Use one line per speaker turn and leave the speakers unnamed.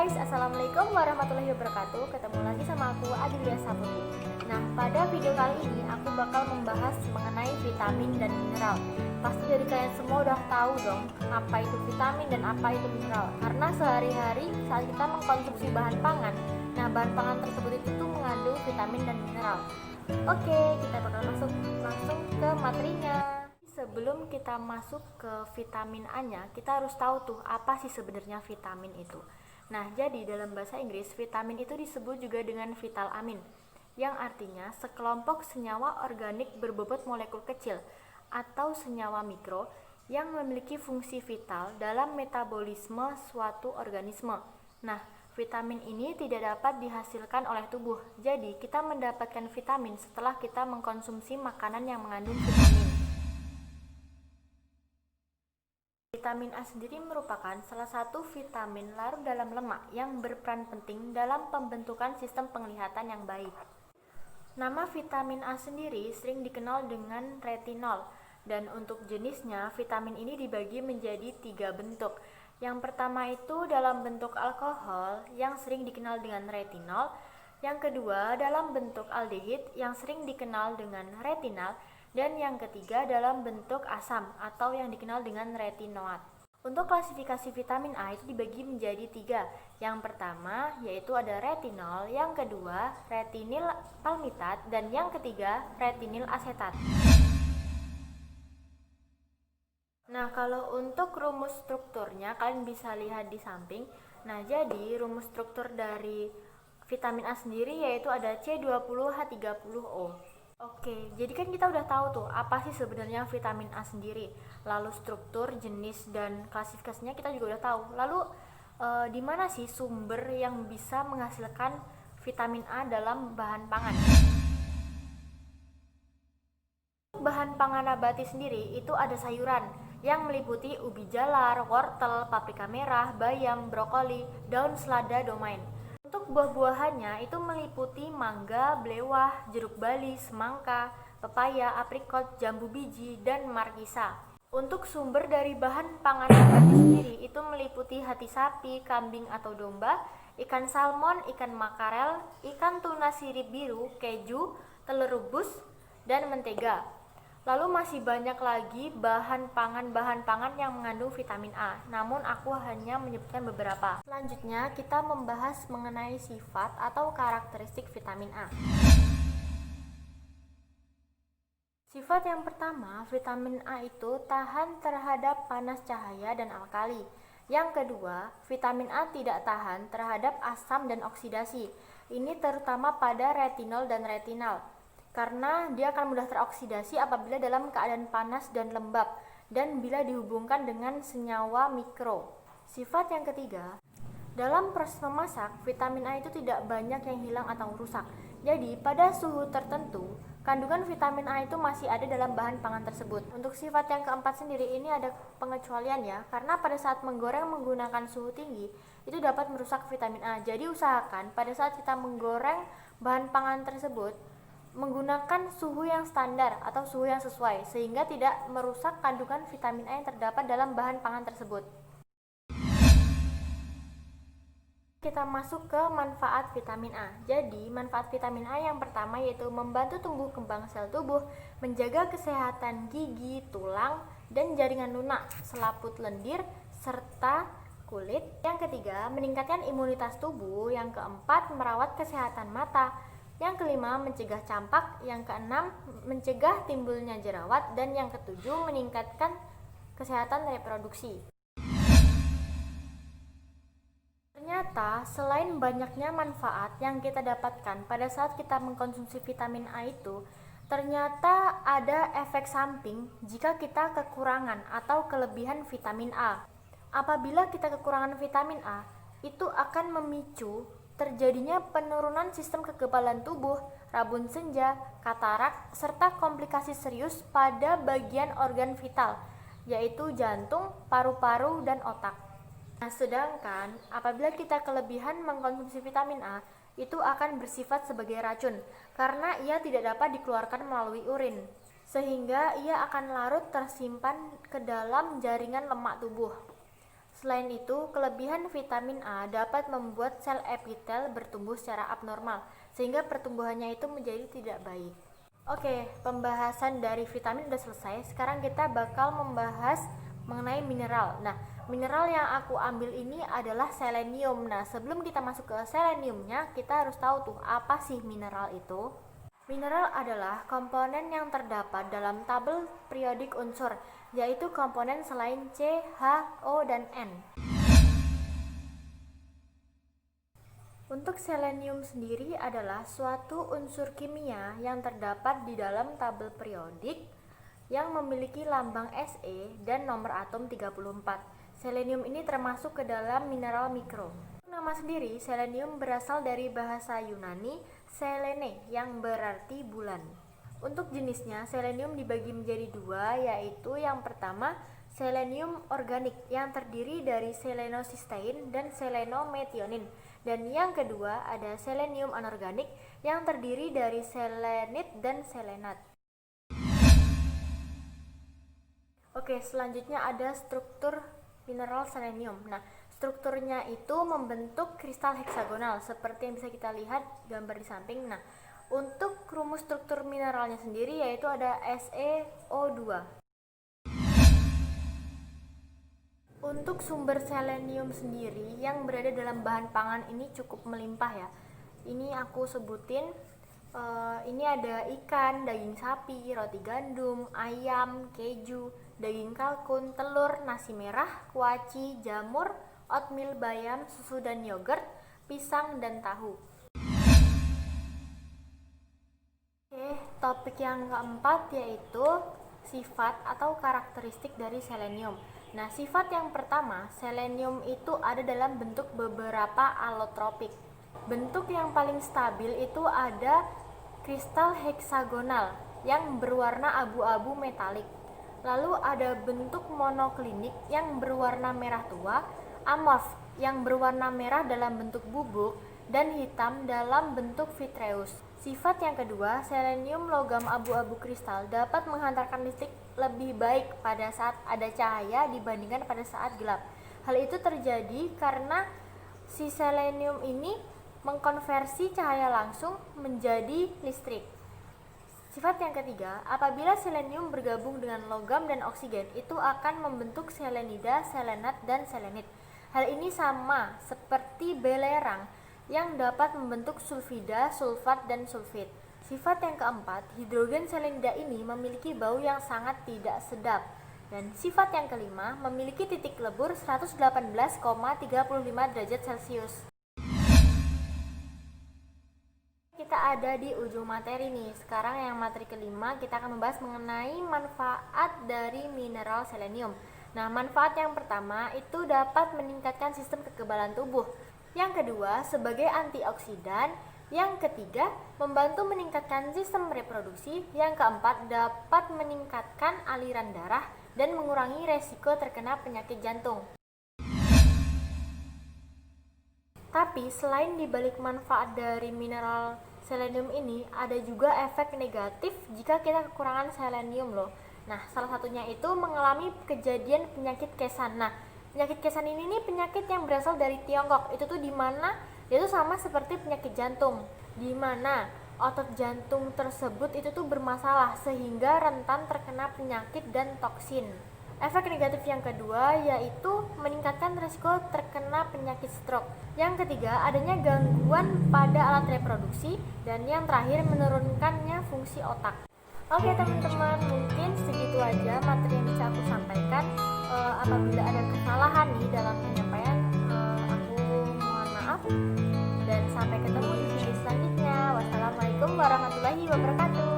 guys, assalamualaikum warahmatullahi wabarakatuh. Ketemu lagi sama aku Adilia Saputi. Nah, pada video kali ini aku bakal membahas mengenai vitamin dan mineral. Pasti dari kalian semua udah tahu dong apa itu vitamin dan apa itu mineral. Karena sehari-hari saat kita mengkonsumsi bahan pangan, nah bahan pangan tersebut itu tuh mengandung vitamin dan mineral. Oke, kita bakal masuk langsung ke materinya. Sebelum kita masuk ke vitamin A-nya, kita harus tahu tuh apa sih sebenarnya vitamin itu. Nah, jadi dalam bahasa Inggris, vitamin itu disebut juga dengan vital amin, yang artinya sekelompok senyawa organik berbobot molekul kecil atau senyawa mikro yang memiliki fungsi vital dalam metabolisme suatu organisme. Nah, vitamin ini tidak dapat dihasilkan oleh tubuh. Jadi, kita mendapatkan vitamin setelah kita mengkonsumsi makanan yang mengandung vitamin. Vitamin A sendiri merupakan salah satu vitamin larut dalam lemak yang berperan penting dalam pembentukan sistem penglihatan yang baik. Nama vitamin A sendiri sering dikenal dengan retinol, dan untuk jenisnya vitamin ini dibagi menjadi 3 bentuk. Yang pertama itu dalam bentuk alkohol yang sering dikenal dengan retinol, yang kedua dalam bentuk aldehid yang sering dikenal dengan retinal, dan yang ketiga dalam bentuk asam atau yang dikenal dengan retinoat. Untuk klasifikasi vitamin A itu dibagi menjadi 3. Yang pertama yaitu ada retinol, yang kedua retinil palmitat, dan yang ketiga retinil asetat. Nah, kalau untuk rumus strukturnya kalian bisa lihat di samping. Nah, jadi rumus struktur dari vitamin A sendiri yaitu ada C20H30O. Oke, jadi kan kita udah tahu tuh apa sih sebenarnya vitamin A sendiri. Lalu struktur, jenis, dan klasifikasinya kita juga udah tahu. Lalu di mana sih sumber yang bisa menghasilkan vitamin A dalam bahan pangan? Bahan pangan nabati sendiri itu ada sayuran yang meliputi ubi jalar, wortel, paprika merah, bayam, brokoli, daun selada, domain. Untuk buah-buahannya itu meliputi mangga, belewah, jeruk bali, semangka, pepaya, aprikot, jambu biji, dan markisa. Untuk sumber dari bahan pangan nabati sendiri itu meliputi hati sapi, kambing atau domba, ikan salmon, ikan makarel, ikan tuna sirip biru, keju, telur rebus, dan mentega. Lalu masih banyak lagi bahan pangan yang mengandung vitamin A, namun aku hanya menyebutkan beberapa. Selanjutnya kita membahas mengenai sifat atau karakteristik vitamin A. Sifat yang pertama, vitamin A itu tahan terhadap panas cahaya dan alkali. Yang kedua, vitamin A tidak tahan terhadap asam dan oksidasi. Ini terutama pada retinol dan retinal, karena dia akan mudah teroksidasi apabila dalam keadaan panas dan lembab dan bila dihubungkan dengan senyawa mikro. Sifat yang ketiga, dalam proses memasak, vitamin A itu tidak banyak yang hilang atau rusak. Jadi, pada suhu tertentu, kandungan vitamin A itu masih ada dalam bahan pangan tersebut. Untuk sifat yang keempat sendiri ini ada pengecualian ya, karena pada saat menggoreng menggunakan suhu tinggi, itu dapat merusak vitamin A. Jadi, usahakan pada saat kita menggoreng bahan pangan tersebut, menggunakan suhu yang standar atau suhu yang sesuai sehingga tidak merusak kandungan vitamin A yang terdapat dalam bahan pangan tersebut. Kita masuk ke manfaat vitamin A. Jadi, manfaat vitamin A yang pertama yaitu membantu tumbuh kembang sel tubuh, menjaga kesehatan gigi, tulang, dan jaringan lunak, selaput lendir, serta kulit. Yang ketiga, meningkatkan imunitas tubuh. Yang keempat, merawat kesehatan mata. Yang kelima, mencegah campak. Yang keenam, mencegah timbulnya jerawat. Dan yang ketujuh, meningkatkan kesehatan reproduksi. Ternyata, selain banyaknya manfaat yang kita dapatkan pada saat kita mengkonsumsi vitamin A itu, ternyata ada efek samping jika kita kekurangan atau kelebihan vitamin A. Apabila kita kekurangan vitamin A, itu akan memicu terjadinya penurunan sistem kekebalan tubuh, rabun senja, katarak, serta komplikasi serius pada bagian organ vital, yaitu jantung, paru-paru, dan otak. Nah, sedangkan apabila kita kelebihan mengkonsumsi vitamin A, itu akan bersifat sebagai racun, karena ia tidak dapat dikeluarkan melalui urin, sehingga ia akan larut tersimpan ke dalam jaringan lemak tubuh. Selain itu, kelebihan vitamin A dapat membuat sel epitel bertumbuh secara abnormal, sehingga pertumbuhannya itu menjadi tidak baik. Oke, pembahasan dari vitamin udah selesai. Sekarang kita bakal membahas mengenai mineral. Nah, mineral yang aku ambil ini adalah selenium. Nah, sebelum kita masuk ke seleniumnya, kita harus tahu tuh apa sih mineral itu. Mineral adalah komponen yang terdapat dalam tabel periodik unsur, yaitu komponen selain C, H, O, dan N. Untuk selenium sendiri adalah suatu unsur kimia yang terdapat di dalam tabel periodik yang memiliki lambang Se dan nomor atom 34. Selenium ini termasuk ke dalam mineral mikro. Nama sendiri, selenium berasal dari bahasa Yunani selene yang berarti bulan. Untuk jenisnya, selenium dibagi menjadi dua, yaitu yang pertama selenium organik yang terdiri dari selenocysteine dan selenometionin, dan yang kedua ada selenium anorganik yang terdiri dari selenit dan selenat. Oke, selanjutnya ada struktur mineral selenium. Nah, strukturnya itu membentuk kristal heksagonal seperti yang bisa kita lihat gambar di samping. Nah, untuk rumus struktur mineralnya sendiri yaitu ada SeO2. Untuk sumber selenium sendiri yang berada dalam bahan pangan ini cukup melimpah ya. Ini aku sebutin. Ini ada ikan, daging sapi, roti gandum, ayam, keju, daging kalkun, telur, nasi merah, kuaci, jamur, oatmeal bayam, susu dan yogurt, pisang dan tahu. Oke, topik yang keempat yaitu sifat atau karakteristik dari selenium. Nah, sifat yang pertama, selenium itu ada dalam bentuk beberapa alotropik. Bentuk yang paling stabil itu ada kristal heksagonal yang berwarna abu-abu metalik. Lalu ada bentuk monoklinik yang berwarna merah tua, amorf yang berwarna merah dalam bentuk bubuk, dan hitam dalam bentuk vitreous. Sifat yang kedua, selenium logam abu-abu kristal dapat menghantarkan listrik lebih baik pada saat ada cahaya dibandingkan pada saat gelap. Hal itu terjadi karena si selenium ini mengkonversi cahaya langsung menjadi listrik. Sifat yang ketiga, apabila selenium bergabung dengan logam dan oksigen, itu akan membentuk selenida, selenat, dan selenit. Hal ini sama seperti belerang yang dapat membentuk sulfida, sulfat, dan sulfit. Sifat yang keempat, hidrogen selenida ini memiliki bau yang sangat tidak sedap. Dan sifat yang kelima, memiliki titik lebur 118,35 derajat Celcius. Kita ada di ujung materi nih. Sekarang yang materi kelima, kita akan membahas mengenai manfaat dari mineral selenium. Nah, manfaat yang pertama itu dapat meningkatkan sistem kekebalan tubuh. Yang kedua, sebagai antioksidan. Yang ketiga, membantu meningkatkan sistem reproduksi. Yang keempat, dapat meningkatkan aliran darah dan mengurangi resiko terkena penyakit jantung. Tapi selain dibalik manfaat dari mineral selenium ini, ada juga efek negatif jika kita kekurangan selenium loh. Nah, salah satunya itu mengalami kejadian penyakit kesan. Nah, penyakit kesan ini nih penyakit yang berasal dari Tiongkok. Itu tuh dimana dia tuh sama seperti penyakit jantung, dimana otot jantung tersebut itu tuh bermasalah sehingga rentan terkena penyakit dan toksin. Efek negatif yang kedua yaitu meningkatkan risiko terkena penyakit stroke. Yang ketiga, adanya gangguan pada alat reproduksi, dan yang terakhir menurunkannya fungsi otak. Oke teman-teman, mungkin segitu aja materi yang bisa aku sampaikan. Apabila ada kesalahan nih dalam penyampaian, aku mohon maaf. Dan sampai ketemu di video selanjutnya. Wassalamualaikum warahmatullahi wabarakatuh.